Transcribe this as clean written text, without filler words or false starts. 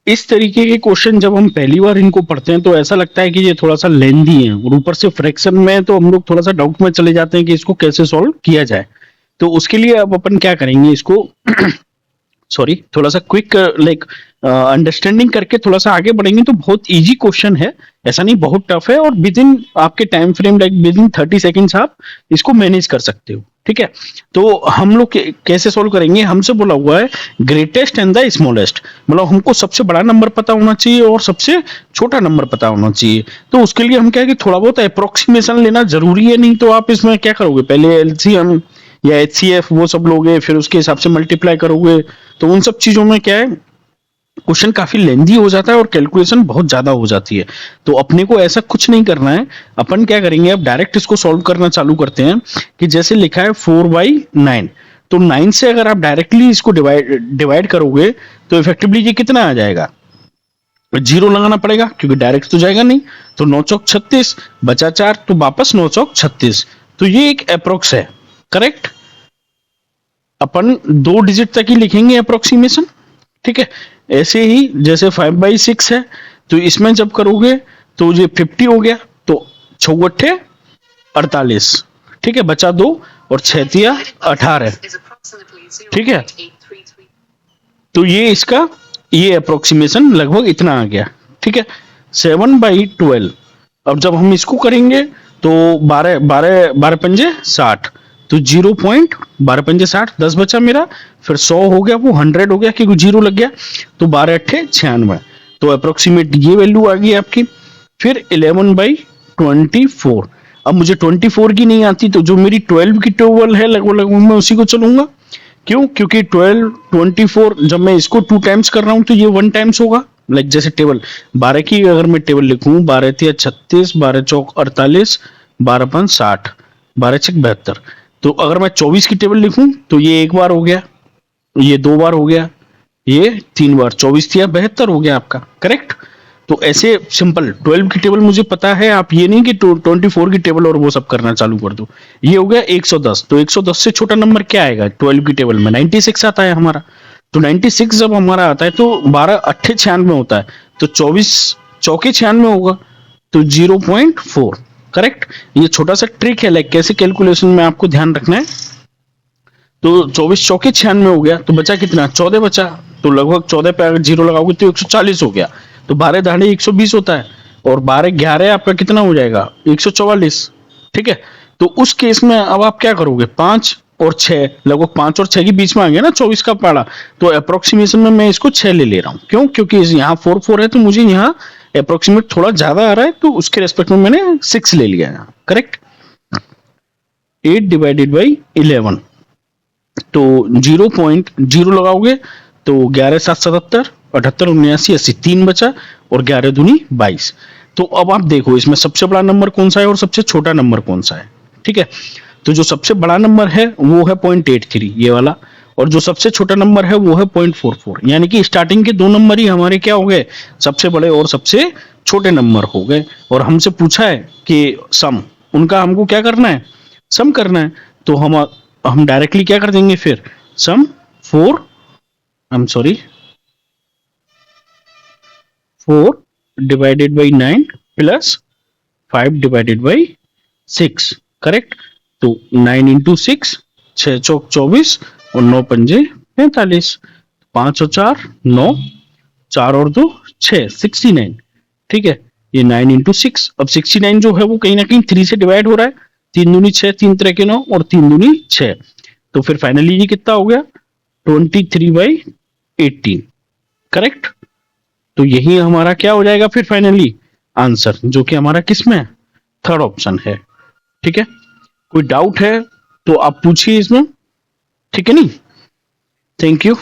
इस तरीके के क्वेश्चन जब हम पहली बार इनको पढ़ते हैं तो ऐसा लगता है कि ये थोड़ा सा लेंथी है, और ऊपर से फ्रैक्शन में तो हम लोग थोड़ा सा डाउट में चले जाते हैं कि इसको कैसे सॉल्व किया जाए। तो उसके लिए अब अपन क्या करेंगे, इसको सॉरी थोड़ा सा क्विक लाइक अंडरस्टैंडिंग करके थोड़ा सा आगे बढ़ेंगे। तो बहुत इजी क्वेश्चन है, ऐसा नहीं बहुत टफ है, और विद इन आपके time frame like with in 30 seconds आप इसको मैनेज कर सकते हो। ठीक है, तो हम लोग कैसे सॉल्व करेंगे, हमसे बोला हुआ है ग्रेटेस्ट एंड द स्मॉलेस्ट, मतलब हमको सबसे बड़ा नंबर पता होना चाहिए और सबसे छोटा नंबर पता होना चाहिए। तो उसके लिए हम क्या है कि थोड़ा बहुत अप्रोक्सीमेशन लेना जरूरी है, नहीं तो आप इसमें क्या करोगे, पहले एलसीएम या एचसीएफ वो सब लोगे, फिर उसके हिसाब से मल्टीप्लाई करोगे, तो उन सब चीजों में क्या है क्वेश्चन काफी लेंदी हो जाता है और कैलकुलेशन बहुत ज्यादा हो जाती है। तो अपने को ऐसा कुछ नहीं करना है, अपन क्या करेंगे अब डायरेक्ट इसको सॉल्व करना चालू करते हैं। कि जैसे लिखा है 4/9, तो 9 से अगर आप डायरेक्टली इसको डिवाइड करोगे तो इफेक्टिवली ये कितना आ जाएगा, 0 लगाना पड़ेगा क्योंकि डायरेक्ट तो जाएगा नहीं। तो 9 चौक 36 बचा 4, तो वापस 9 चौक 36। तो ये एक अप्रोक्स है, करेक्ट। अपन 2 डिजिट तक ही लिखेंगे अप्रोक्सीमेशन। ठीक है, ऐसे ही जैसे 5/6 है, तो इसमें जब करोगे तो ये 50 हो गया, तो 6 48। ठीक है, बचा 2 और 6 18। ठीक है, तो ये इसका ये अप्रोक्सीमेशन लगभग इतना आ गया। ठीक है, 7/12। अब जब हम इसको करेंगे तो 12 12 12 पंजे 60, तो 0.12 पंजे 60, 10 बचा मेरा, फिर 100 हो गया, वो 100 हो गया क्योंकि 0 लग गया, तो 12 अट्ठे 96। तो अप्रोक्सीमेट ये वैल्यू आ गई आपकी। फिर 11/24। अब मुझे 24 की नहीं आती, तो जो मेरी 12 की टेबल है लगभग लगभग मैं उसी को चलूंगा। क्यों, क्योंकि 12 24 जब मैं इसको 2 टाइम्स कर रहा हूं तो ये 1 टाइम्स होगा। लाइक जैसे टेबल 12 की अगर मैं टेबल लिखूं, 12 तिया 36, 12 चौक 48, 12 पंच 60, 12 छक 72। तो अगर मैं 24 की टेबल लिखूं तो ये 1 बार हो गया, ये 2 बार हो गया, ये 3 बार, 24 तिया 72 हो गया आपका, करेक्ट। तो ऐसे सिंपल 12 की टेबल मुझे पता है, आप ये नहीं कि 24 की टेबल और वो सब करना चालू कर दो। ये हो गया 110। तो 110 से छोटा नंबर क्या आएगा 12 की टेबल में, 96 आता है हमारा। तो 96 जब हमारा आता है तो 12 अट्ठे 96 होता है, तो 24 चौके 96 होगा, तो 0.4, करेक्ट। ये छोटा सा ट्रिक है, लाइक कैसे कैलकुलेशन में आपको ध्यान रखना है। तो 24 चौके 96 हो गया, तो बचा कितना, 14 बचा। तो लगभग 14 पे अगर 0 लगाओगे तो 140 हो गया। तो 12 दाढ़े 120 होता है, और 12 11 आपका कितना हो जाएगा 144। ठीक है, तो उस केस में अब आप क्या करोगे, 5 और 6, लगभग 5 और 6 के बीच में आ गया ना 24 का पाड़ा। तो अप्रोक्सीमेशन में मैं इसको 6 ले रहा हूं, क्यों, क्योंकि यहाँ 4 है, तो मुझे यहाँ अप्रोक्सीमेट थोड़ा ज्यादा आ रहा है, तो उसके रेस्पेक्ट में मैंने 6 ले लिया यहाँ, करेक्ट। 8/11, तो 0.0 लगाओगे तो 11 7 77, 78 79 80, 3 बचा, और 11 दूनी 22। तो अब आप देखो इसमें सबसे बड़ा नंबर कौन सा है और सबसे छोटा नंबर कौन सा है। ठीक है, तो जो सबसे बड़ा नंबर है वो है 0.83 ये वाला, और जो सबसे छोटा नंबर है वो है 0.44। यानी कि स्टार्टिंग के 2 नंबर ही हमारे क्या हो गए, सबसे बड़े और सबसे छोटे नंबर हो गए। और हमसे पूछा है कि सम, उनका हमको क्या करना है, सम करना है। तो हम डायरेक्टली क्या कर देंगे फिर, सम 4 4/9 प्लस 5/6, करेक्ट। तो 9 इंटू 6, 6 चौक 24 और 9 पंजे 45, 5 और 4 9, 4 और 2 6, 69। ठीक है, ये 9 इंटू 6। अब 69 जो है वो कहीं ना कहीं 3 से डिवाइड हो रहा है, 3 दूनी 6, 3 त्रिके 9 और 3 दूनी 6। तो फिर फाइनली ये कितना हो गया 23/18, करेक्ट। तो यही हमारा क्या हो जाएगा फिर फाइनली आंसर, जो कि हमारा किस में, थर्ड ऑप्शन है। ठीक है, कोई डाउट है तो आप पूछिए इसमें, ठीक है नहीं। Thank you.